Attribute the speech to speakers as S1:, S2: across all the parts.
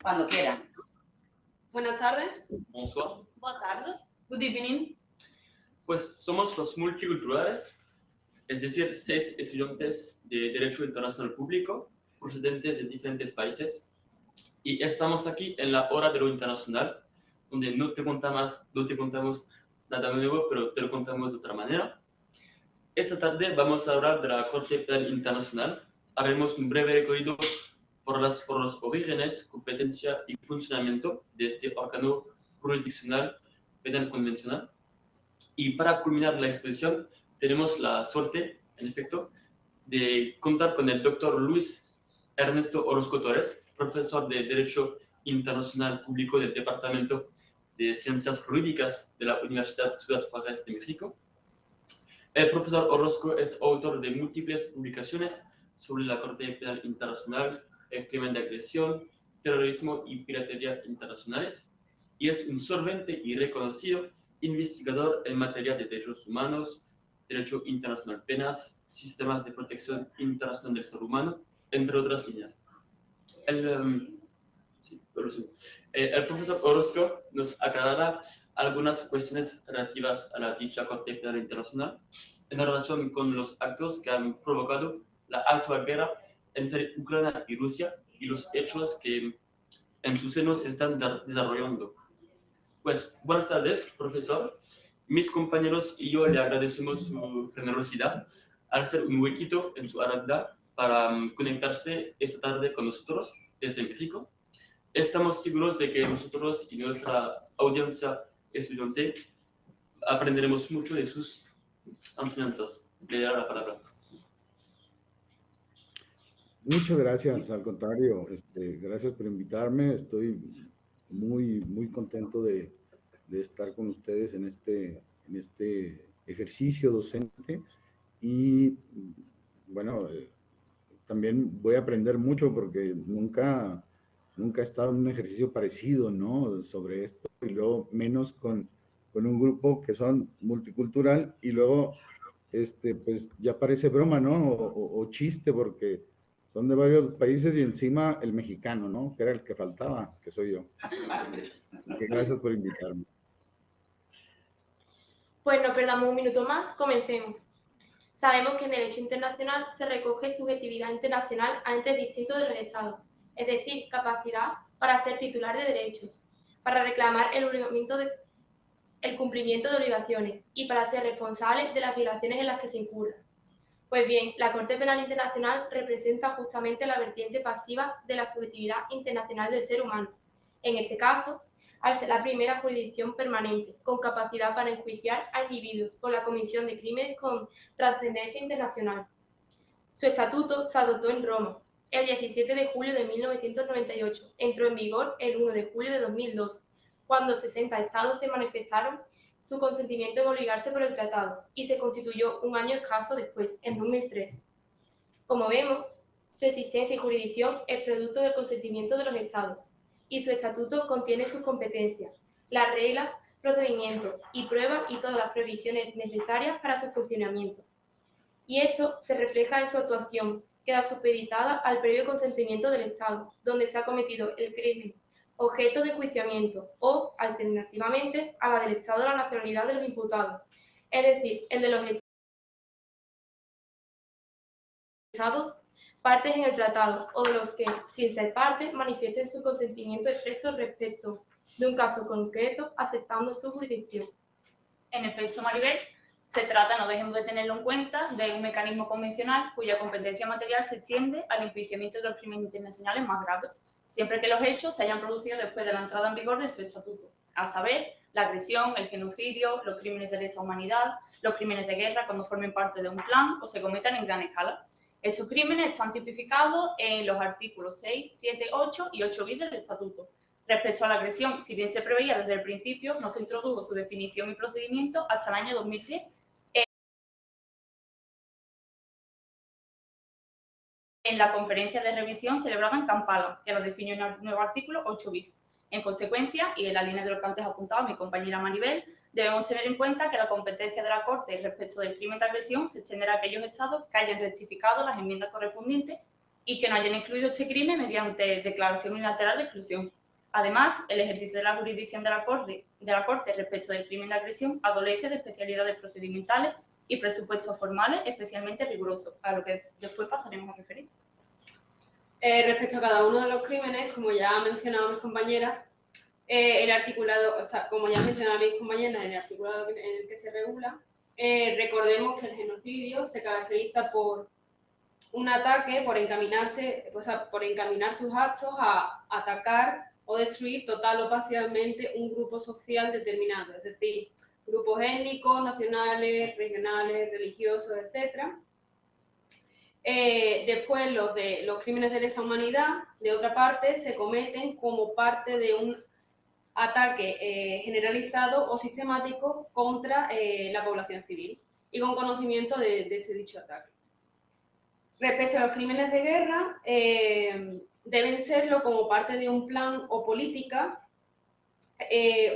S1: Cuando quieran.
S2: Buenas tardes.
S3: Bonsoir.
S2: Buenas tardes.
S4: Good evening.
S3: Pues somos los multiculturales, es decir, 6 estudiantes de Derecho Internacional Público procedentes de diferentes países. Y estamos aquí en la hora de lo internacional, donde no te contamos nada nuevo, pero te lo contamos de otra manera. Esta tarde vamos a hablar de la Corte Penal Internacional. Haremos un breve recorrido por los orígenes, competencia y funcionamiento de este órgano jurisdiccional penal convencional. Y para culminar la exposición, tenemos la suerte, en efecto, de contar con el doctor Luis Ernesto Orozco Torres, profesor de Derecho Internacional Público del Departamento de Ciencias Jurídicas de la Universidad Ciudad Juárez de México. El profesor Orozco es autor de múltiples publicaciones sobre la Corte Penal Internacional, el crimen de agresión, terrorismo y piratería internacionales, y es un solvente y reconocido investigador en materia de derechos humanos, derecho internacional penal, sistemas de protección internacional del ser humano, entre otras líneas. El profesor Orozco nos aclarará algunas cuestiones relativas a la dicha Corte Penal Internacional en relación con los actos que han provocado la actual guerra entre Ucrania y Rusia y los hechos que en su seno se están desarrollando. Pues buenas tardes, profesor. Mis compañeros y yo le agradecemos su generosidad al hacer un huequito en su agenda para conectarse esta tarde con nosotros desde México. Estamos seguros de que nosotros y nuestra audiencia estudiantil aprenderemos mucho de sus enseñanzas. Le daré la palabra.
S5: Muchas gracias, al contrario, gracias por invitarme. Estoy muy contento de estar con ustedes en este ejercicio docente y bueno, también voy a aprender mucho porque nunca he estado en un ejercicio parecido, ¿no? Sobre esto, y luego menos con un grupo que son multicultural, y luego, pues ya parece broma, ¿no? O chiste, porque son de varios países y encima el mexicano, ¿no? Que era el que faltaba, que soy yo. Que gracias por invitarme.
S2: Pues no perdamos un minuto más, comencemos. Sabemos que en derecho internacional se recoge subjetividad internacional a entes distintos de los Estados, es decir, capacidad para ser titular de derechos, para reclamar el cumplimiento de obligaciones y para ser responsables de las violaciones en las que se incurran. Pues bien, la Corte Penal Internacional representa justamente la vertiente pasiva de la subjetividad internacional del ser humano. En este caso, al ser la primera jurisdicción permanente, con capacidad para enjuiciar a individuos por la comisión de crímenes con trascendencia internacional. Su estatuto se adoptó en Roma el 17 de julio de 1998, entró en vigor el 1 de julio de 2002, cuando 60 estados se manifestaron su consentimiento en obligarse por el tratado, y se constituyó un año escaso después, en 2003. Como vemos, su existencia y jurisdicción es producto del consentimiento de los estados, y su estatuto contiene sus competencias, las reglas, procedimientos y pruebas y todas las previsiones necesarias para su funcionamiento. Y esto se refleja en su actuación, queda supeditada al previo consentimiento del Estado, donde se ha cometido el crimen objeto de enjuiciamiento o, alternativamente, a la del Estado de la nacionalidad de los imputados, es decir, el de los Estados partes en el tratado o de los que, sin ser partes, manifiesten su consentimiento expreso respecto de un caso concreto, aceptando su jurisdicción.
S4: En efecto, Maribel, se trata, no dejemos de tenerlo en cuenta, de un mecanismo convencional cuya competencia material se extiende al enjuiciamiento de los crímenes internacionales más graves, siempre que los hechos se hayan producido después de la entrada en vigor de su estatuto, a saber, la agresión, el genocidio, los crímenes de lesa humanidad, los crímenes de guerra cuando formen parte de un plan o se cometan en gran escala. Estos crímenes están tipificados en los artículos 6, 7, 8 y 8 bis del estatuto. Respecto a la agresión, si bien se preveía desde el principio, no se introdujo su definición y procedimiento hasta el año 2010, en la conferencia de revisión celebrada en Kampala, que lo definió en el nuevo artículo 8 bis. En consecuencia, y en la línea de lo que antes ha apuntado mi compañera Maribel, debemos tener en cuenta que la competencia de la Corte respecto del crimen de agresión se extenderá a aquellos estados que hayan rectificado las enmiendas correspondientes y que no hayan excluido este crimen mediante declaración unilateral de exclusión. Además, el ejercicio de la jurisdicción de la Corte respecto del crimen de agresión adolece de especialidades procedimentales y presupuestos formales especialmente rigurosos, a lo que después pasaremos a referir.
S1: Respecto a cada uno de los crímenes, como ya han mencionado mis compañeras, el articulado, o sea, como ya han mencionado mis compañeras, el articulado en el que se regula, recordemos que el genocidio se caracteriza por un ataque, por encaminar sus actos a atacar o destruir total o parcialmente un grupo social determinado, es decir, grupos étnicos, nacionales, regionales, religiosos, etc. Después, los crímenes de lesa humanidad, de otra parte, se cometen como parte de un ataque generalizado o sistemático contra la población civil y con conocimiento de este dicho ataque. Respecto a los crímenes de guerra, deben serlo como parte de un plan o política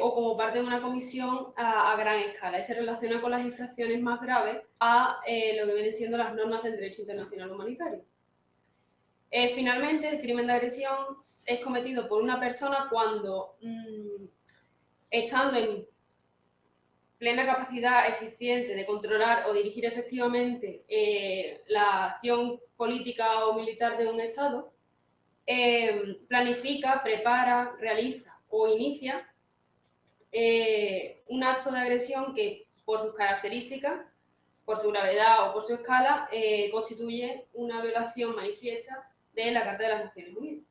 S1: o como parte de una comisión a gran escala y se relaciona con las infracciones más graves a lo que vienen siendo las normas del derecho internacional humanitario. Finalmente, el crimen de agresión es cometido por una persona cuando, estando en plena capacidad eficiente de controlar o dirigir efectivamente la acción política o militar de un Estado, planifica, prepara, realiza o inicia un acto de agresión que, por sus características, por su gravedad o por su escala, constituye una violación manifiesta de la Carta de las Naciones Unidas.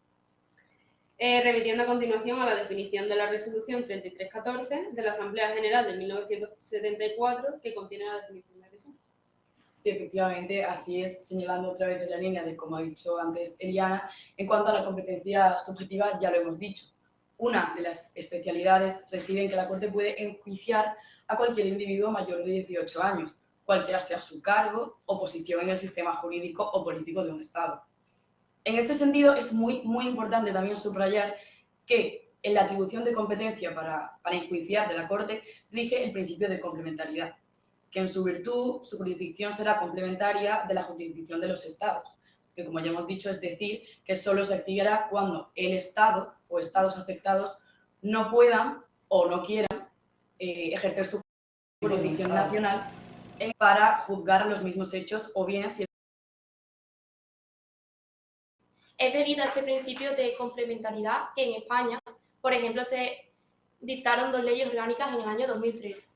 S1: Remitiendo a continuación a la definición de la Resolución 3314 de la Asamblea General de 1974, que contiene la definición de agresión.
S6: Sí, efectivamente, así es, señalando otra vez en la línea de, como ha dicho antes Eliana, en cuanto a la competencia subjetiva, ya lo hemos dicho. Una de las especialidades reside en que la Corte puede enjuiciar a cualquier individuo mayor de 18 años, cualquiera sea su cargo o posición en el sistema jurídico o político de un Estado. En este sentido, es muy importante también subrayar que en la atribución de competencia para enjuiciar de la Corte rige el principio de complementariedad, que en su virtud su jurisdicción será complementaria de la jurisdicción de los Estados, que como ya hemos dicho es decir que solo se activará cuando el Estado o Estados afectados no puedan o no quieran ejercer su jurisdicción nacional para juzgar los mismos hechos o bien si
S2: Es debido a este principio de complementariedad que en España, por ejemplo, se dictaron dos leyes orgánicas en el año 2003.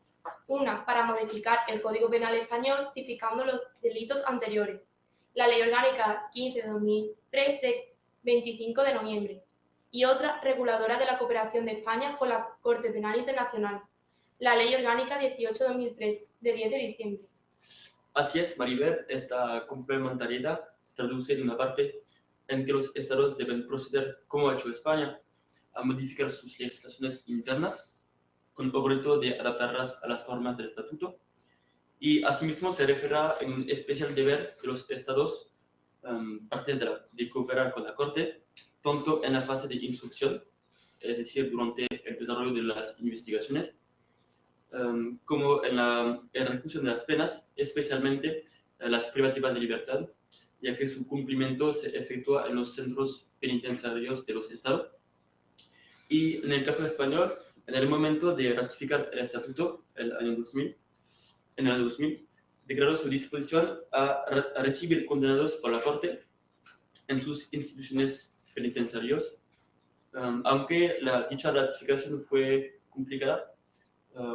S2: Una para modificar el Código Penal español tipificando los delitos anteriores. La Ley Orgánica 15 de 2003 de 25 de noviembre. Y otra reguladora de la cooperación de España con la Corte Penal Internacional. La Ley Orgánica 18 de 2003 de 10 de diciembre.
S3: Así es, Maribel, esta complementariedad se traduce en una parte en que los estados deben proceder, como ha hecho España, a modificar sus legislaciones internas, con objeto de adaptarlas a las normas del estatuto, y asimismo se refiere a un especial deber de los estados, parte de cooperar con la Corte, tanto en la fase de instrucción, es decir, durante el desarrollo de las investigaciones, como en la ejecución de las penas, especialmente las privativas de libertad, ya que su cumplimiento se efectúa en los centros penitenciarios de los estados. Y en el caso español, en el momento de ratificar el estatuto, en el año 2000, declaró su disposición a recibir condenados por la Corte en sus instituciones penitenciarias, aunque dicha ratificación fue complicada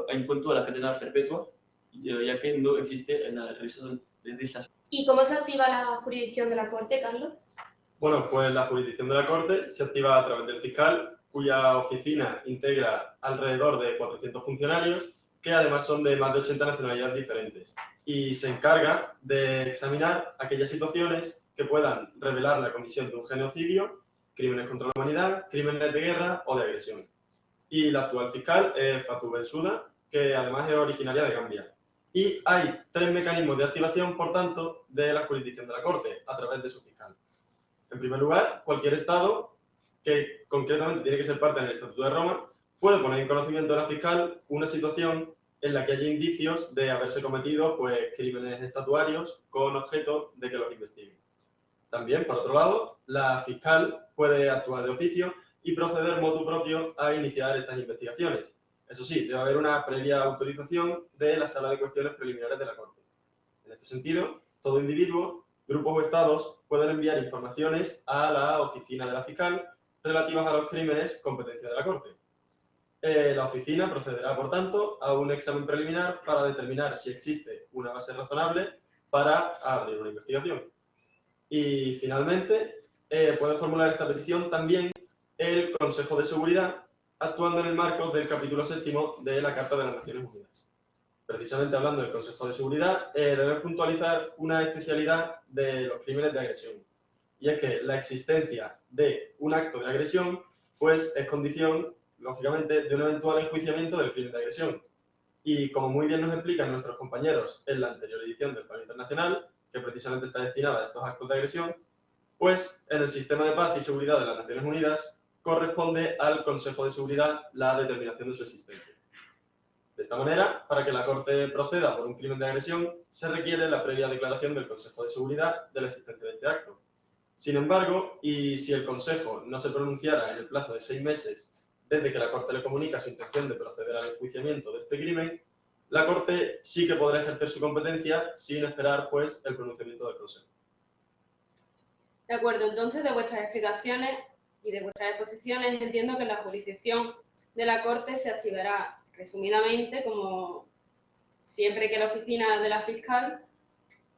S3: en cuanto a la cadena perpetua, ya que no existe en la legislación.
S2: ¿Y cómo se activa la jurisdicción de la Corte, Carlos?
S7: Bueno, pues la jurisdicción de la Corte se activa a través del fiscal, cuya oficina integra alrededor de 400 funcionarios, que además son de más de 80 nacionalidades diferentes, y se encarga de examinar aquellas situaciones que puedan revelar la comisión de un genocidio, crímenes contra la humanidad, crímenes de guerra o de agresión. Y la actual fiscal es Fatou Bensouda, que además es originaria de Gambia. Y hay 3 mecanismos de activación, por tanto, de la jurisdicción de la Corte, a través de su fiscal. En primer lugar, cualquier Estado, que concretamente tiene que ser parte del Estatuto de Roma, puede poner en conocimiento de la fiscal una situación en la que haya indicios de haberse cometido crímenes estatuarios con objeto de que los investiguen. También, por otro lado, la fiscal puede actuar de oficio y proceder motu propio a iniciar estas investigaciones. Eso sí, debe haber una previa autorización de la Sala de Cuestiones Preliminares de la Corte. En este sentido, todo individuo, grupos o estados pueden enviar informaciones a la oficina de la fiscal relativas a los crímenes competencia de la Corte. La oficina procederá, por tanto, a un examen preliminar para determinar si existe una base razonable para abrir una investigación. Y, finalmente, puede formular esta petición también el Consejo de Seguridad, actuando en el marco del capítulo 7º de la Carta de las Naciones Unidas. Precisamente hablando del Consejo de Seguridad, debemos puntualizar una especialidad de los crímenes de agresión. Y es que la existencia de un acto de agresión, pues, es condición, lógicamente, de un eventual enjuiciamiento del crimen de agresión. Y como muy bien nos explican nuestros compañeros en la anterior edición del Plano Internacional, que precisamente está destinada a estos actos de agresión, pues en el sistema de paz y seguridad de las Naciones Unidas corresponde al Consejo de Seguridad la determinación de su existencia. De esta manera, para que la Corte proceda por un crimen de agresión, se requiere la previa declaración del Consejo de Seguridad de la existencia de este acto. Sin embargo, y si el Consejo no se pronunciara en el plazo de 6 meses desde que la Corte le comunica su intención de proceder al enjuiciamiento de este crimen, la Corte sí que podrá ejercer su competencia sin esperar, pues, el pronunciamiento del Consejo.
S1: De acuerdo, entonces, de vuestras explicaciones y de vuestras exposiciones, entiendo que la jurisdicción de la Corte se activará resumidamente, como siempre que la oficina de la fiscal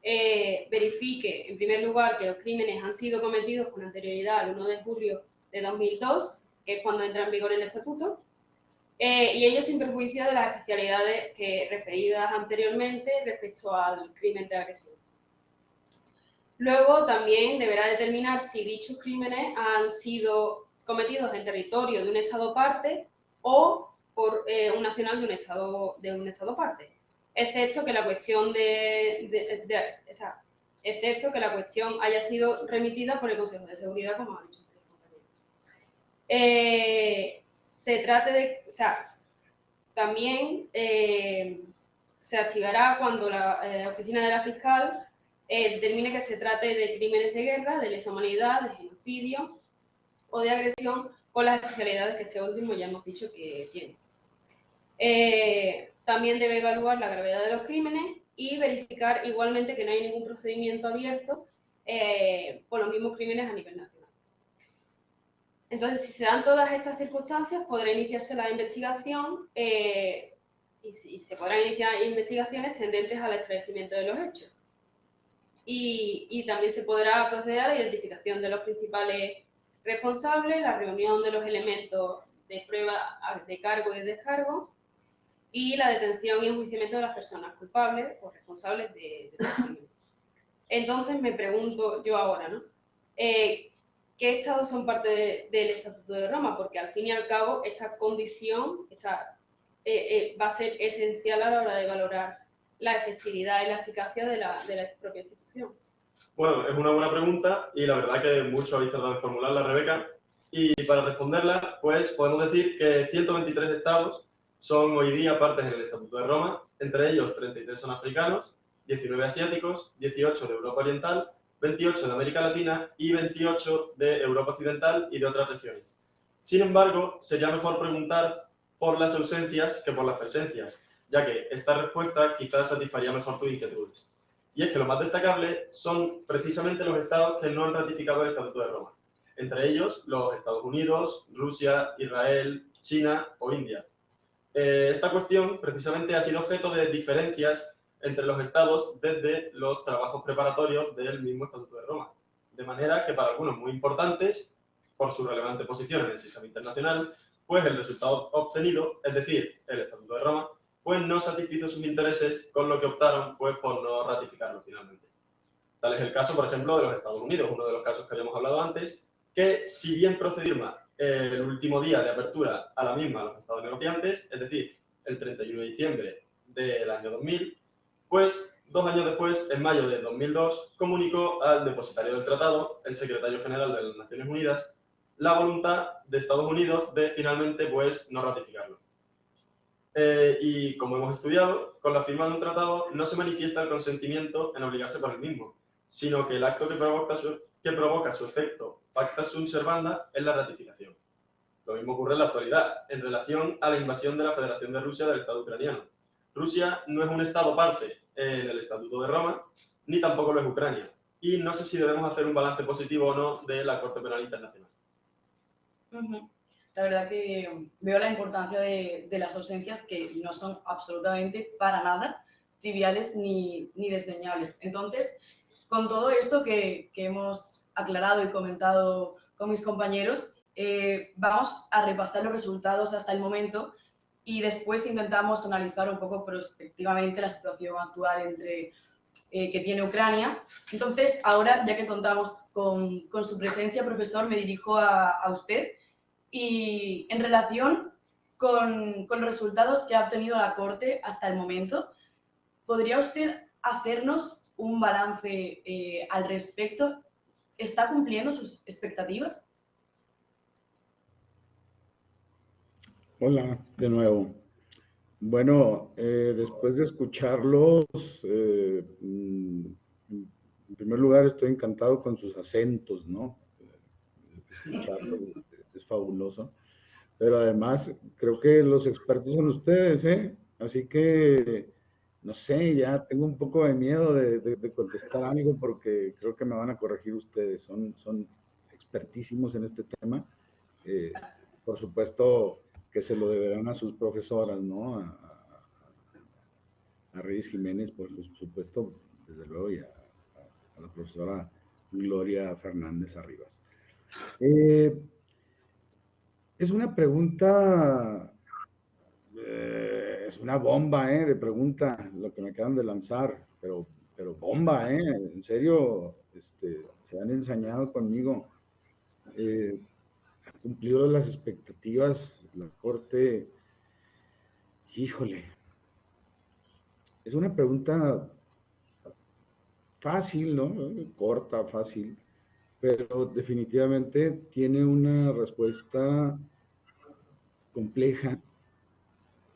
S1: verifique, en primer lugar, que los crímenes han sido cometidos con anterioridad al 1 de julio de 2002, que es cuando entra en vigor el estatuto, y ello sin perjuicio de las especialidades referidas anteriormente respecto al crimen de agresión. Luego también deberá determinar si dichos crímenes han sido cometidos en territorio de un Estado parte o por un nacional de un Estado parte, excepto que la cuestión excepto que la cuestión haya sido remitida por el Consejo de Seguridad, como ha dicho el compañero. También se activará cuando la oficina de la fiscal determine que se trate de crímenes de guerra, de lesa humanidad, de genocidio o de agresión, con las especialidades que este último ya hemos dicho que tiene. También debe evaluar la gravedad de los crímenes y verificar igualmente que no hay ningún procedimiento abierto por los mismos crímenes a nivel nacional. Entonces, si se dan todas estas circunstancias, podrá iniciarse la investigación y se podrán iniciar investigaciones tendentes al esclarecimiento de los hechos. Y también se podrá proceder a la identificación de los principales responsables, la reunión de los elementos de prueba de cargo y descargo, y la detención y enjuiciamiento de las personas culpables o responsables de los crímenes. Entonces me pregunto yo ahora, ¿no? ¿Qué estados son parte del Estatuto de Roma? Porque al fin y al cabo esta condición va a ser esencial a la hora de valorar la efectividad y la eficacia de la propia institución.
S7: Bueno, es una buena pregunta y la verdad que mucho habéis tardado en formularla, Rebeca. Y para responderla, pues podemos decir que 123 estados son hoy día partes en el Estatuto de Roma, entre ellos 33 son africanos, 19 asiáticos, 18 de Europa Oriental, 28 de América Latina y 28 de Europa Occidental y de otras regiones. Sin embargo, sería mejor preguntar por las ausencias que por las presencias, ya que esta respuesta quizás satisfaría mejor tus inquietudes. Y es que lo más destacable son precisamente los estados que no han ratificado el Estatuto de Roma, entre ellos los Estados Unidos, Rusia, Israel, China o India. Esta cuestión precisamente ha sido objeto de diferencias entre los estados desde los trabajos preparatorios del mismo Estatuto de Roma, de manera que para algunos muy importantes, por su relevante posición en el sistema internacional, pues el resultado obtenido, es decir, el Estatuto de Roma, pues no satisfizo sus intereses, con lo que optaron pues por no ratificarlo finalmente. Tal es el caso, por ejemplo, de los Estados Unidos, uno de los casos que habíamos hablado antes, que si bien procedió el último día de apertura a la misma a los estados negociantes, es decir, el 31 de diciembre del año 2000, pues 2 años después, en mayo de 2002, comunicó al depositario del tratado, el secretario general de las Naciones Unidas, la voluntad de Estados Unidos de finalmente pues no ratificarlo. Y como hemos estudiado, con la firma de un tratado no se manifiesta el consentimiento en obligarse por el mismo, sino que el acto que provoca que provoca su efecto pacta sunt servanda en la ratificación. Lo mismo ocurre en la actualidad, en relación a la invasión de la Federación de Rusia del Estado ucraniano. Rusia no es un Estado parte en el Estatuto de Roma, ni tampoco lo es Ucrania. Y no sé si debemos hacer un balance positivo o no de la Corte Penal Internacional.
S6: La verdad que veo la importancia de las ausencias, que no son absolutamente para nada triviales ni desdeñables. Entonces, con todo esto que hemos aclarado y comentado con mis compañeros, vamos a repasar los resultados hasta el momento y después intentamos analizar un poco prospectivamente la situación actual que tiene Ucrania. Entonces, ahora, ya que contamos con su presencia, profesor, me dirijo a usted. Y en relación con los resultados que ha obtenido la Corte hasta el momento, ¿podría usted hacernos un balance al respecto? ¿Está cumpliendo sus expectativas?
S5: Hola, de nuevo. Bueno, después de escucharlos, en primer lugar estoy encantado con sus acentos, ¿no? Escucharlos es fabuloso. Pero además, creo que los expertos son ustedes, ¿eh? Así que, no sé, ya tengo un poco de miedo de contestar algo porque creo que me van a corregir ustedes. Son expertísimos en este tema. Por supuesto que se lo deberán a sus profesoras, ¿no? A Reyes Jiménez, por supuesto, desde luego, y a la profesora Gloria Fernández Arribas. Es una pregunta, es una bomba, de pregunta, lo que me acaban de lanzar, pero bomba, en serio, se han ensañado conmigo. Ha cumplido las expectativas la Corte. Híjole, es una pregunta fácil, ¿no? Corta, fácil, pero definitivamente tiene una respuesta compleja,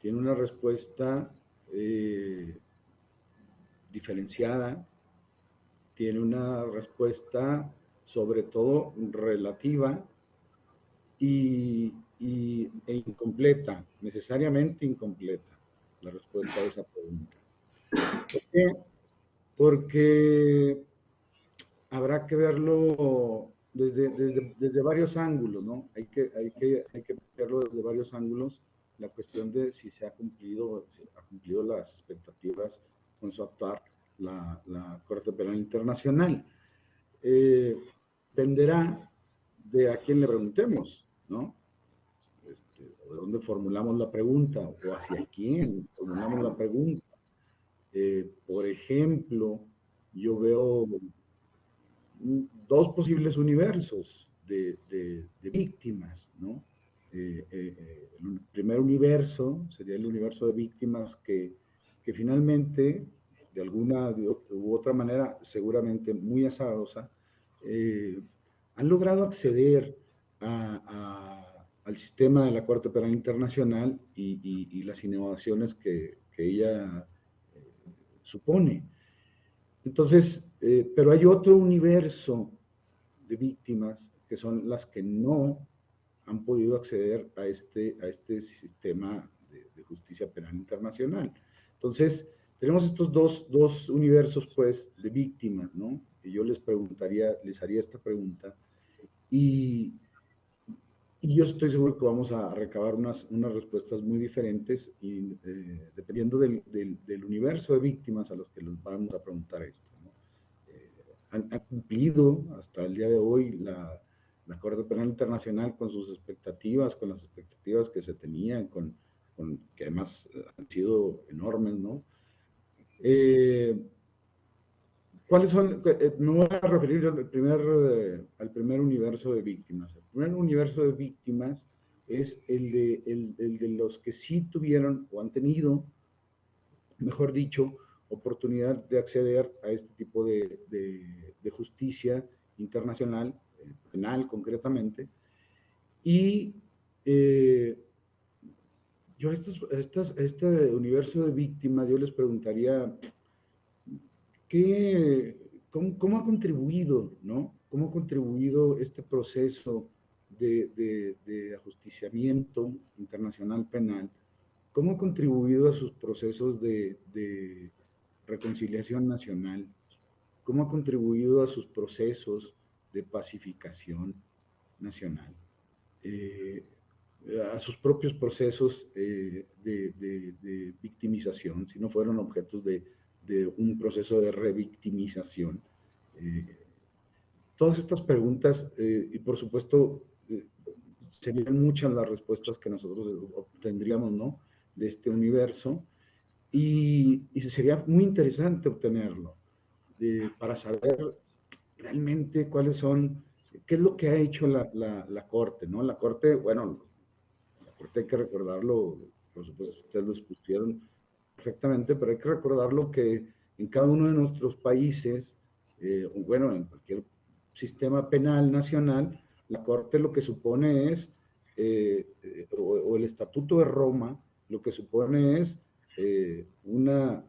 S5: tiene una respuesta diferenciada, tiene una respuesta sobre todo relativa e incompleta, necesariamente incompleta, la respuesta a esa pregunta. ¿Por qué? Porque habrá que verlo desde varios ángulos, ¿no? Hay que verlo desde varios ángulos, la cuestión de si ha cumplido las expectativas con su actuar la Corte Penal Internacional. Dependerá de a quién le preguntemos, ¿no? De dónde formulamos la pregunta o hacia quién formulamos la pregunta. Por ejemplo, yo veo dos posibles universos de víctimas, ¿no? El primer universo sería el universo de víctimas que finalmente, de alguna u otra manera, seguramente muy azarosa, han logrado acceder al sistema de la Corte Penal Internacional y las innovaciones que ella supone. Entonces, pero hay otro universo de víctimas que son las que no han podido acceder a este sistema de justicia penal internacional. Entonces, tenemos estos dos universos, pues, de víctimas, ¿no? Y yo les haría esta pregunta, y yo estoy seguro que vamos a recabar unas respuestas muy diferentes, y dependiendo del universo de víctimas a los que les vamos a preguntar esto, ¿no? Han cumplido hasta el día de hoy la Corte Penal Internacional con sus expectativas, con las expectativas que se tenían, que además han sido enormes, ¿no? ¿Cuáles son? Me voy a referir al primer universo de víctimas. El primer universo de víctimas es el de los que sí tuvieron o han tenido, mejor dicho, oportunidad de acceder a este tipo de justicia internacional, penal concretamente. Y yo a este universo de víctimas, yo les preguntaría, ¿cómo ha contribuido, ¿no? cómo ha contribuido este proceso de ajusticiamiento internacional penal, cómo ha contribuido a sus procesos de reconciliación nacional, cómo ha contribuido a sus procesos de pacificación nacional, a sus propios procesos de victimización, si no fueron objetos de un proceso de revictimización. Todas estas preguntas, y por supuesto, serían muchas las respuestas que nosotros obtendríamos, ¿no?, de este universo, y sería muy interesante obtenerlo, para saber realmente cuáles son, qué es lo que ha hecho la Corte, ¿no? La Corte, bueno, la Corte hay que recordarlo, por supuesto, ustedes lo expusieron perfectamente, pero hay que recordarlo que en cada uno de nuestros países, bueno, en cualquier sistema penal nacional, la Corte lo que supone es, o el Estatuto de Roma, lo que supone es una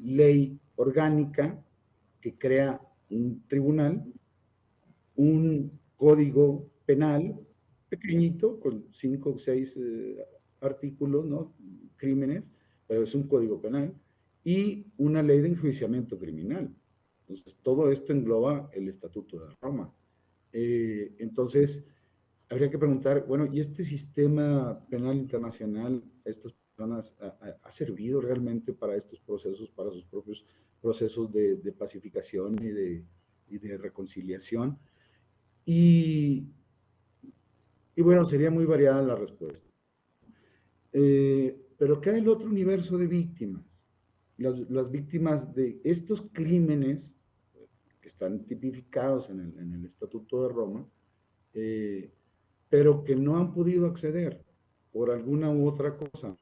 S5: ley orgánica que crea un tribunal, un código penal pequeñito, con 5 o 6 artículos, ¿no?, crímenes, pero es un código penal, y una ley de enjuiciamiento criminal. Entonces, todo esto engloba el Estatuto de Roma. Entonces, habría que preguntar, bueno, ¿y este sistema penal internacional, estas personas, ha servido realmente para estos procesos, para sus propios procesos de pacificación y de reconciliación? Y bueno, sería muy variada la respuesta. Pero ¿qué hay el otro universo de víctimas? Las víctimas de estos crímenes que están tipificados en el Estatuto de Roma, pero que no han podido acceder por alguna u otra cosa,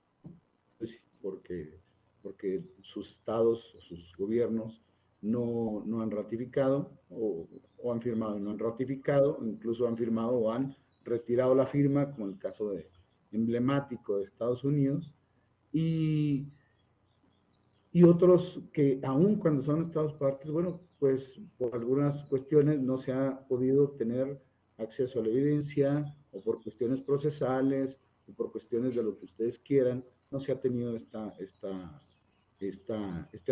S5: porque sus estados, sus gobiernos no han ratificado o han firmado y no han ratificado, incluso han firmado o han retirado la firma, como el caso emblemático de Estados Unidos, y otros que aún cuando son estados partes, bueno, pues por algunas cuestiones no se ha podido tener acceso a la evidencia, o por cuestiones procesales, o por cuestiones de lo que ustedes quieran, no se ha tenido este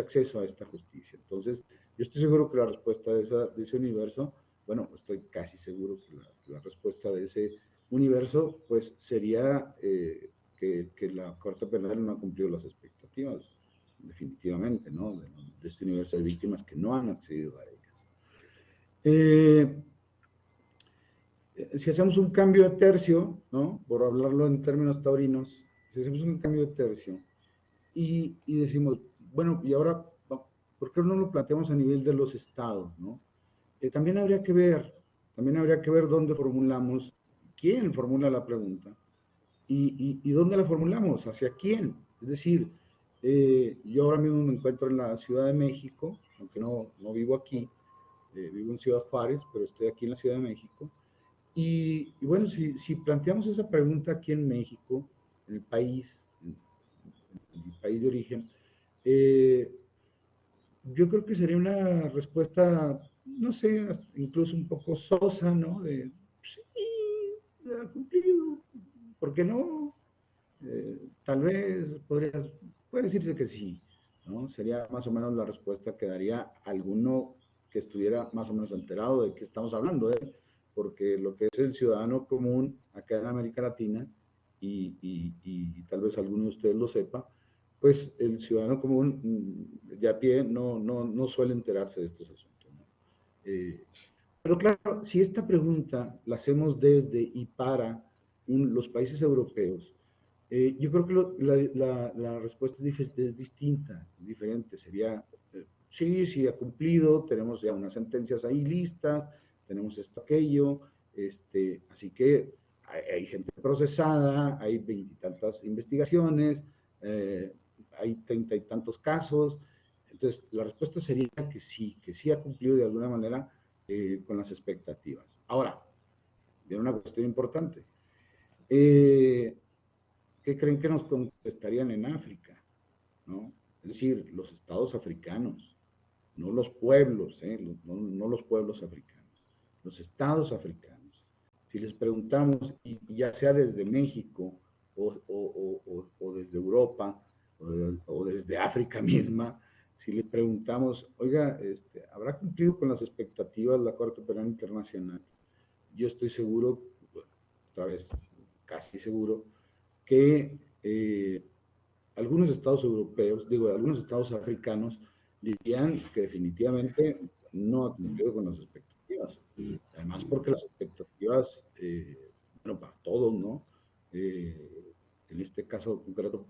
S5: acceso a esta justicia. Entonces, yo estoy seguro que la respuesta de ese universo, bueno, estoy casi seguro que la respuesta de ese universo, pues sería que la Corte Penal no ha cumplido las expectativas, definitivamente, ¿no?, de este universo de víctimas que no han accedido a ellas. Si hacemos un cambio de tercio, ¿no?, por hablarlo en términos taurinos, si hacemos un cambio de tercio y decimos, bueno, y ahora, ¿por qué no lo planteamos a nivel de los estados, ¿no? También habría que ver dónde formulamos, quién formula la pregunta y dónde la formulamos, hacia quién. Es decir, yo ahora mismo me encuentro en la Ciudad de México, aunque no vivo aquí, vivo en Ciudad Juárez, pero estoy aquí en la Ciudad de México. Y bueno, si planteamos esa pregunta aquí en México, en el país de origen, yo creo que sería una respuesta, no sé, incluso un poco sosa, ¿no? De, sí, ha cumplido, ¿por qué no? Tal vez puede decirse que sí, ¿no? Sería más o menos la respuesta que daría alguno que estuviera más o menos enterado de qué estamos hablando, porque lo que es el ciudadano común acá en América Latina, y tal vez alguno de ustedes lo sepa, pues el ciudadano común de a pie no suele enterarse de estos asuntos, ¿no? Pero claro, si esta pregunta la hacemos desde y para los países europeos, yo creo que la respuesta es distinta, es diferente. Sería, sí, ha cumplido, tenemos ya unas sentencias ahí listas, tenemos esto, aquello, así que hay gente procesada, hay 20 y tantas investigaciones, hay 30 y tantos casos. Entonces, la respuesta sería que sí ha cumplido de alguna manera con las expectativas. Ahora, viene una cuestión importante. ¿Qué creen que nos contestarían en África, ¿no? Es decir, los estados africanos. no los pueblos, no los pueblos africanos, los estados africanos. Si les preguntamos, y ya sea desde México o desde Europa o desde África misma, si les preguntamos, oiga, ¿habrá cumplido con las expectativas la Corte Penal Internacional? Yo estoy seguro, otra vez, casi seguro, que algunos estados europeos, algunos estados africanos, dirían que definitivamente no ha cumplido con las expectativas. Además, porque las expectativas, bueno, para todos, ¿no? En este caso concreto,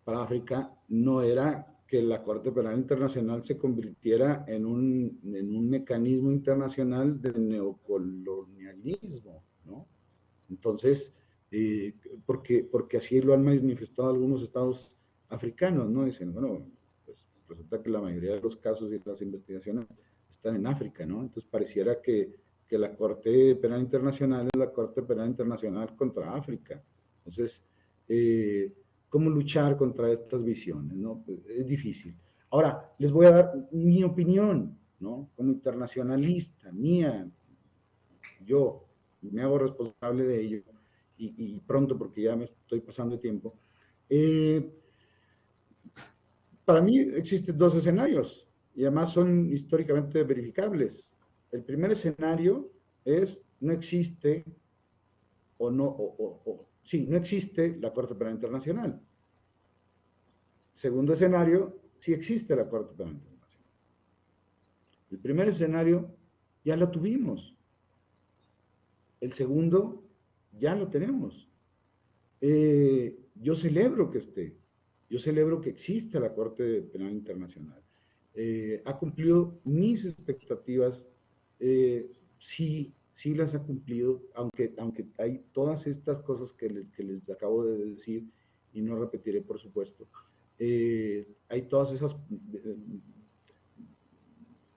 S5: para África, no era que la Corte Penal Internacional se convirtiera en un mecanismo internacional de neocolonialismo, ¿no? Entonces, porque así lo han manifestado algunos estados africanos, ¿no? Dicen, bueno, pues resulta que la mayoría de los casos y las investigaciones están en África, ¿no? Entonces pareciera que la Corte Penal Internacional es la Corte Penal Internacional contra África. Entonces, ¿cómo luchar contra estas visiones, no? Pues es difícil. Ahora, les voy a dar mi opinión, ¿no? Como internacionalista, mía, yo me hago responsable de ello, y pronto, porque ya me estoy pasando de tiempo. Para mí existen dos escenarios, y además son históricamente verificables. El primer escenario es, no existe, sí, no existe la Corte Penal Internacional. Segundo escenario, sí existe la Corte Penal Internacional. El primer escenario ya lo tuvimos. El segundo ya lo tenemos. Yo celebro que esté. Yo celebro que exista la Corte Penal Internacional. Ha cumplido mis expectativas. Sí las ha cumplido, aunque hay todas estas cosas que les acabo de decir, y no repetiré, por supuesto. Hay todas esas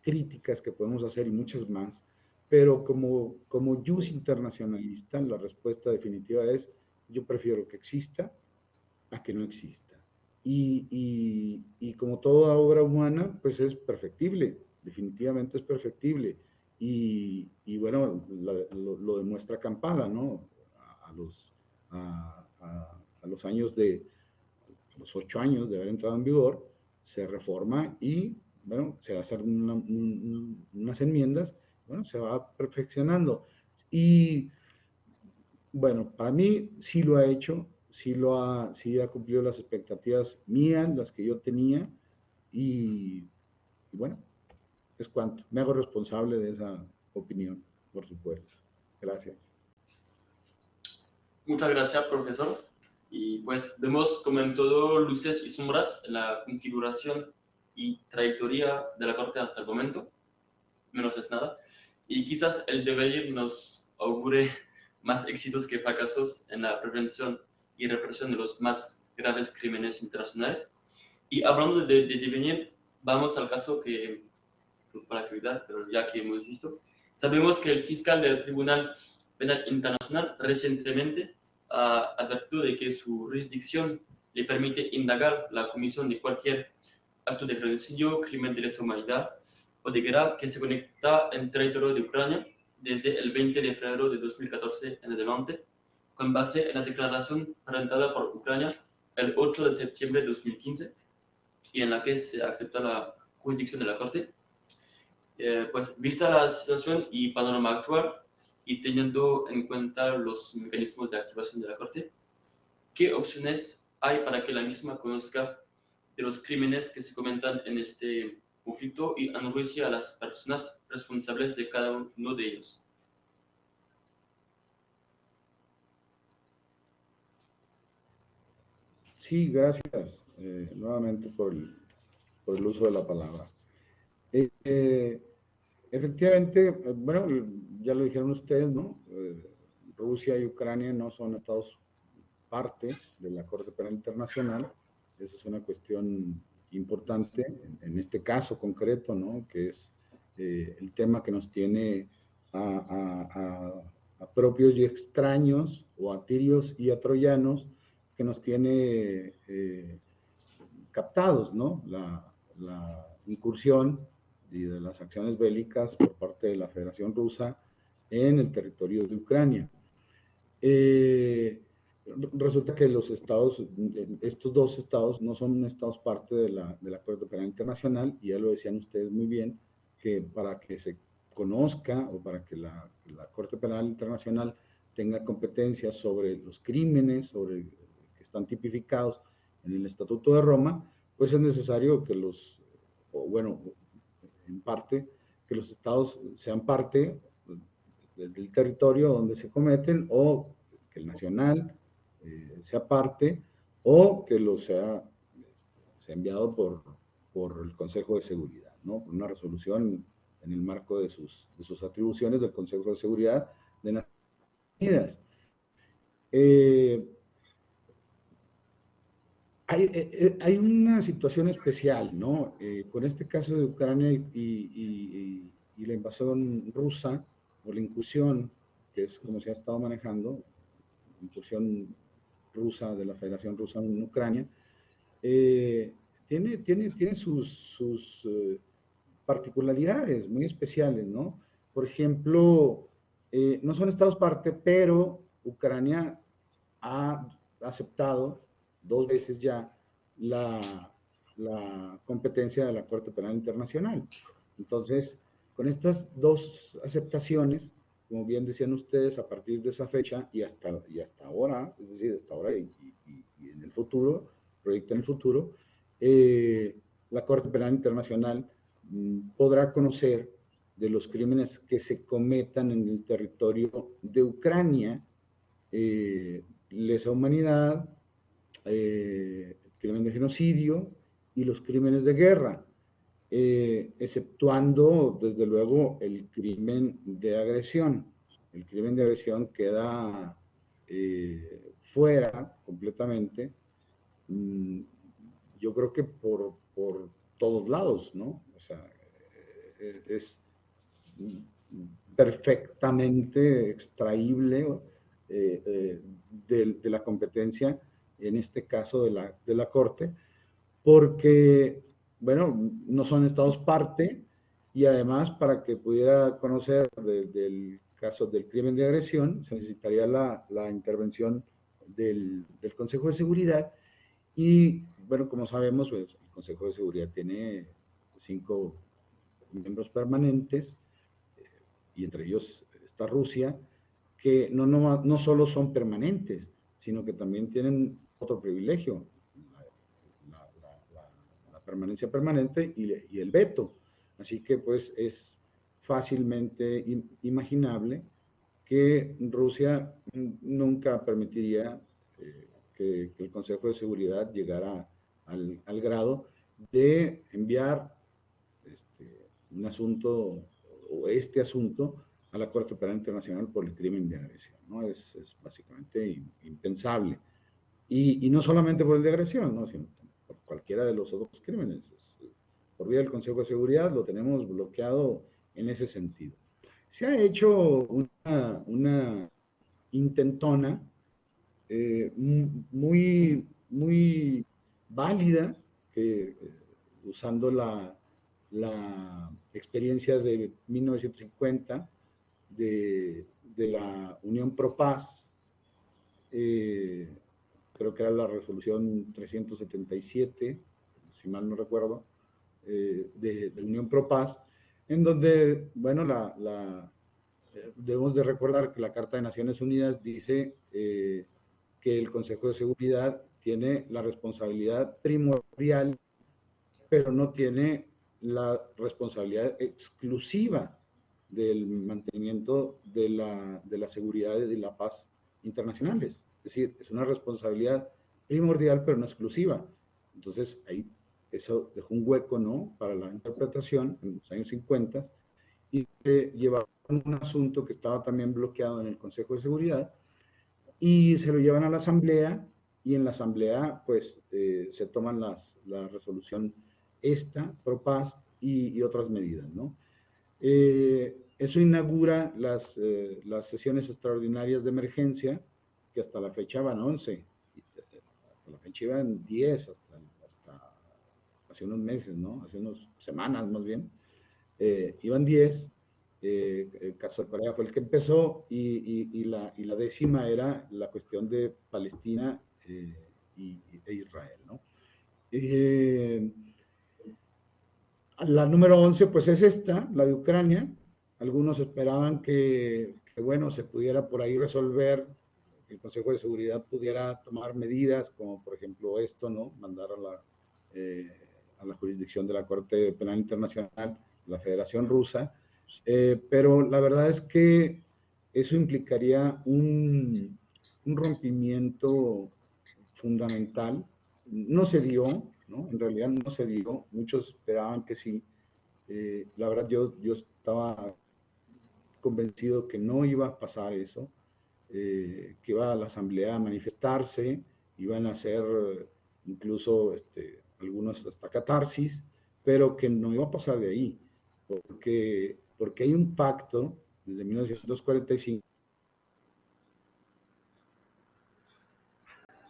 S5: críticas que podemos hacer y muchas más, pero como jus internacionalista, la respuesta definitiva es, yo prefiero que exista a que no exista. Y como toda obra humana, pues es perfectible, definitivamente es perfectible. Y bueno, lo demuestra Kampala, ¿no? A los años los 8 años de haber entrado en vigor, se reforma y, bueno, se hacen unas enmiendas, bueno, se va perfeccionando. Y, bueno, para mí sí lo ha hecho, sí ha cumplido las expectativas mías, las que yo tenía, y bueno, es cuanto. Me hago responsable de esa opinión, por supuesto. Gracias.
S3: Muchas gracias, profesor. Y pues vemos como en todo luces y sombras en la configuración y trayectoria de la Corte hasta el momento, menos es nada. Y quizás el devenir nos augure más éxitos que fracasos en la prevención y represión de los más graves crímenes internacionales. Y hablando de devenir, vamos al caso que para la actividad, pero ya que hemos visto, sabemos que el fiscal del Tribunal Penal Internacional recientemente ha advertido de que su jurisdicción le permite indagar la comisión de cualquier acto de genocidio, crimen de lesa humanidad o de guerra que se conecta en territorio de Ucrania desde el 20 de febrero de 2014 en adelante, con base en la declaración presentada por Ucrania el 8 de septiembre de 2015 y en la que se acepta la jurisdicción de la Corte. Pues vista la situación y panorama actual y teniendo en cuenta los mecanismos de activación de la Corte, ¿qué opciones hay para que la misma conozca de los crímenes que se comentan en este conflicto y enjuicie a las personas responsables de cada uno de ellos?
S5: Sí, gracias nuevamente por el uso de la palabra. Efectivamente, bueno, ya lo dijeron ustedes, ¿no? Rusia y Ucrania no son estados parte de la Corte Penal Internacional. Esa es una cuestión importante en este caso concreto, ¿no? Que es el tema que nos tiene a propios y extraños, o a tirios y a troyanos, que nos tiene captados, ¿no? La incursión y de las acciones bélicas por parte de la Federación Rusa en el territorio de Ucrania. Resulta que los estados, estos dos estados no son estados parte del Acuerdo Penal Internacional, y ya lo decían ustedes muy bien, que para que se conozca o para que la Corte Penal Internacional tenga competencia sobre los crímenes que están tipificados en el Estatuto de Roma, pues es necesario que en parte, que los estados sean parte del territorio donde se cometen, o que el nacional sea parte, o que sea enviado por el Consejo de Seguridad, ¿no? Por una resolución en el marco de sus atribuciones del Consejo de Seguridad de Naciones Unidas. Hay una situación especial, ¿no? Con este caso de Ucrania y la invasión rusa, o la incursión, que es como se ha estado manejando, incursión rusa de la Federación Rusa en Ucrania, tiene sus particularidades muy especiales, ¿no? Por ejemplo, no son estados parte, pero Ucrania ha aceptado 2 veces ya la competencia de la Corte Penal Internacional. Entonces, con estas 2 aceptaciones, como bien decían ustedes, a partir de esa fecha y hasta ahora, es decir, hasta ahora y en el futuro, proyecta en el futuro, la Corte Penal Internacional podrá conocer de los crímenes que se cometan en el territorio de Ucrania, lesa humanidad, crimen de genocidio y los crímenes de guerra, exceptuando desde luego el crimen de agresión. El crimen de agresión queda fuera completamente, yo creo que por todos lados, ¿no? O sea, es perfectamente extraíble de la competencia, en este caso de la Corte, porque, bueno, no son estados parte, y además para que pudiera conocer del caso del crimen de agresión se necesitaría la intervención del Consejo de Seguridad, y bueno, como sabemos, pues, el Consejo de Seguridad tiene 5 miembros permanentes, y entre ellos está Rusia, que no solo son permanentes, sino que también tienen otro privilegio, la permanencia permanente y el veto. Así que pues es fácilmente imaginable que Rusia nunca permitiría que el Consejo de Seguridad llegara al grado de enviar un asunto, o este asunto, a la Corte Penal Internacional por el crimen de agresión, ¿no? Es básicamente impensable. Y no solamente por el de agresión, ¿no? Sino por cualquiera de los otros crímenes. Por vía del Consejo de Seguridad lo tenemos bloqueado en ese sentido. Se ha hecho una intentona muy válida, que usando la experiencia de 1950 de la Unión Pro Paz, creo que era la resolución 377, si mal no recuerdo, de Unión Pro Paz, en donde, bueno, debemos de recordar que la Carta de Naciones Unidas dice que el Consejo de Seguridad tiene la responsabilidad primordial, pero no tiene la responsabilidad exclusiva del mantenimiento de la seguridad y de la paz internacionales. Es decir, es una responsabilidad primordial, pero no exclusiva. Entonces, ahí eso dejó un hueco, ¿no?, para la interpretación en los años 50, y se llevaron un asunto que estaba también bloqueado en el Consejo de Seguridad, y se lo llevan a la Asamblea, y en la Asamblea pues se toman la resolución Pro Paz y otras medidas, ¿no? Eso inaugura las sesiones extraordinarias de emergencia, que hasta la fecha van 11, hasta la fecha iban 10, hasta hace unos meses, ¿no? Hace unas semanas más bien. iban 10, el caso de Corea fue el que empezó, y la 10ª era la cuestión de Palestina e Israel, ¿no? La número 11, pues es esta, la de Ucrania. Algunos esperaban bueno, se pudiera por ahí resolver, que el Consejo de Seguridad pudiera tomar medidas, como por ejemplo esto, ¿no? Mandar a la jurisdicción de la Corte Penal Internacional, la Federación Rusa, pero la verdad es que eso implicaría un rompimiento fundamental. No se dio, ¿no? En realidad no se dio, muchos esperaban que sí. La verdad yo estaba convencido que no iba a pasar eso, que iba a la asamblea a manifestarse, iban a hacer incluso algunos hasta catarsis, pero que no iba a pasar de ahí, porque hay un pacto desde 1945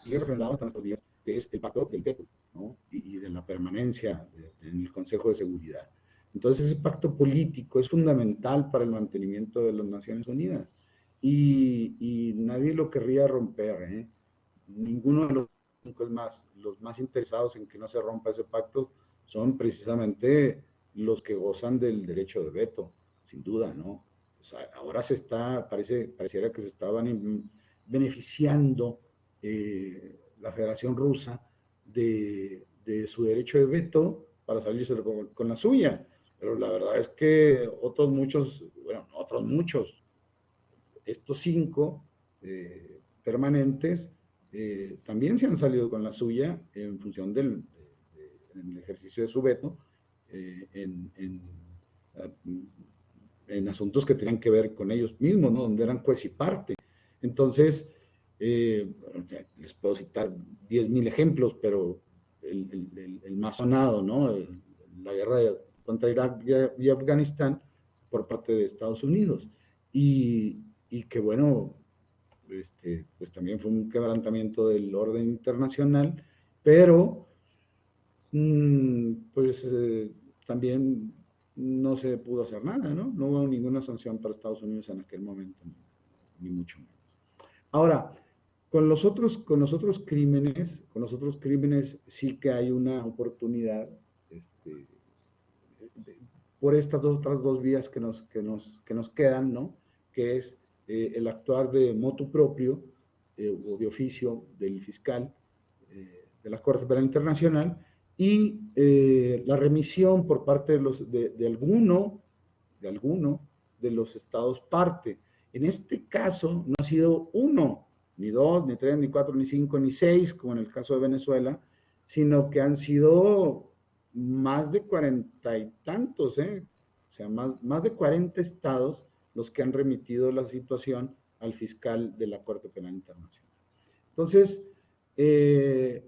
S5: y refrendado hasta nuestros días, que es el pacto del veto, ¿no? Y de la permanencia en el Consejo de Seguridad. Entonces, ese pacto político es fundamental para el mantenimiento de las Naciones Unidas, y nadie lo querría romper, ¿eh? Ninguno de los los más interesados en que no se rompa ese pacto son precisamente los que gozan del derecho de veto, sin duda, ¿no? O sea, ahora pareciera que se estaban beneficiando la Federación Rusa de su derecho de veto para salirse con la suya. Pero la verdad es que otros muchos, estos 5 permanentes, también se han salido con la suya en función del ejercicio de su veto en asuntos que tenían que ver con ellos mismos, ¿no? Donde eran juez y parte. Entonces, les puedo citar 10.000 ejemplos, pero el más sonado, ¿no? La guerra contra Irak y Afganistán por parte de Estados Unidos. Y que bueno, pues también fue un quebrantamiento del orden internacional, pero pues también no se pudo hacer nada, ¿no? No hubo ninguna sanción para Estados Unidos en aquel momento, ni mucho menos. Ahora, con los otros crímenes sí que hay una oportunidad, por estas otras 2 vías que nos quedan, ¿no? Que es el actuar de motu propio o de oficio del fiscal de la Corte Penal Internacional, y la remisión por parte de alguno de los estados parte. En este caso no ha sido 1, ni 2, ni 3, ni 4, ni 5, ni 6, como en el caso de Venezuela, sino que han sido más de 40 y tantos, o sea, más de 40 estados los que han remitido la situación al fiscal de la Corte Penal Internacional. Entonces,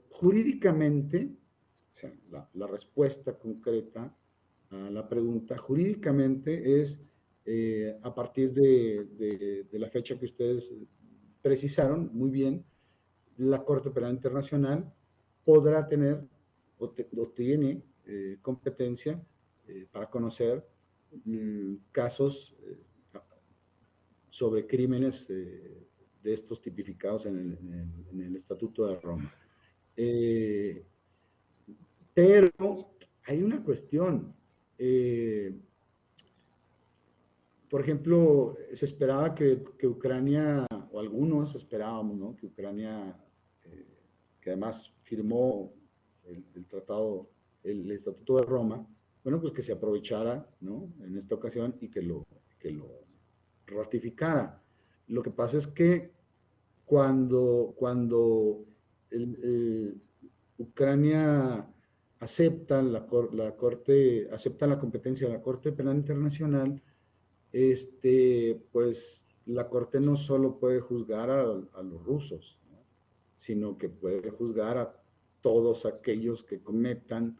S5: jurídicamente, o sea, la respuesta concreta a la pregunta, jurídicamente es a partir de la fecha que ustedes precisaron muy bien, la Corte Penal Internacional podrá tener o tiene competencia para conocer casos sobre crímenes de estos tipificados en el Estatuto de Roma. Pero hay una cuestión. Por ejemplo, se esperaba que Ucrania, o algunos esperábamos, ¿no? Que Ucrania, que además firmó el tratado, el Estatuto de Roma, bueno, pues que se aprovechara, ¿no? En esta ocasión, y que lo ratificara. Lo que pasa es que cuando Ucrania acepta la competencia de la Corte Penal Internacional, pues la Corte no solo puede juzgar a los rusos, ¿no? Sino que puede juzgar a todos aquellos que cometan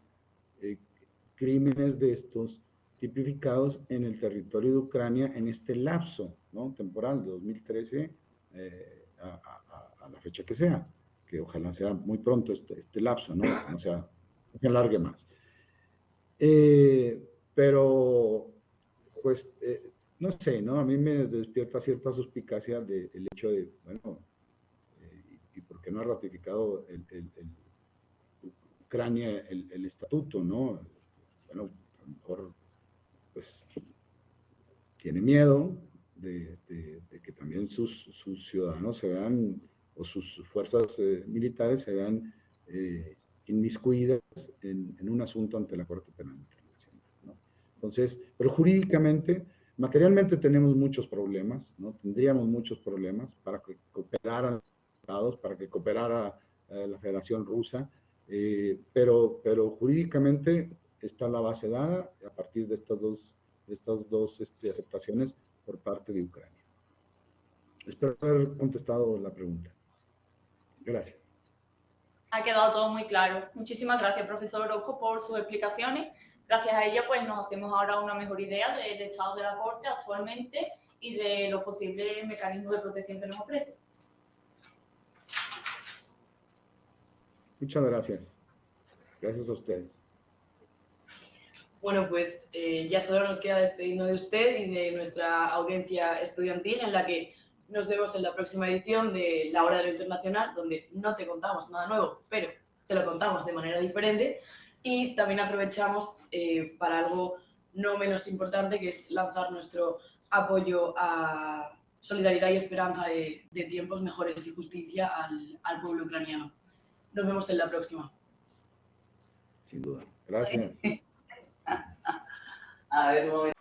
S5: crímenes de estos tipificados en el territorio de Ucrania en este lapso, ¿no? Temporal, de 2013 a la fecha que sea, que ojalá sea muy pronto este lapso, ¿no? O sea, que alargue más. Pero pues, no sé, ¿no? A mí me despierta cierta suspicacia el hecho de, bueno, y por qué no ha ratificado Ucrania el estatuto, ¿no? Bueno, a lo mejor, pues, tiene miedo de que también sus ciudadanos se vean, o sus fuerzas militares se vean inmiscuidas en un asunto ante la Corte Penal Internacional, ¿no? Entonces, pero jurídicamente, materialmente tenemos muchos problemas, ¿no? Tendríamos muchos problemas para que cooperaran los estados, para que cooperara la Federación Rusa, pero jurídicamente está la base dada a partir de estas dos aceptaciones por parte de Ucrania. Espero haber contestado la pregunta. Gracias.
S4: Ha quedado todo muy claro. Muchísimas gracias, profesor Orozco, por sus explicaciones. Gracias a ella, pues nos hacemos ahora una mejor idea del estado de la Corte actualmente y de los posibles mecanismos de protección que nos ofrece.
S5: Muchas gracias. Gracias a ustedes.
S6: Bueno, pues ya solo nos queda despedirnos de usted y de nuestra audiencia estudiantil, en la que nos vemos en la próxima edición de La Hora de lo Internacional, donde no te contamos nada nuevo, pero te lo contamos de manera diferente. Y también aprovechamos para algo no menos importante, que es lanzar nuestro apoyo a solidaridad y esperanza de tiempos mejores y justicia al pueblo ucraniano. Nos vemos en la próxima.
S5: Sin duda. Gracias.
S8: A ver, un momento.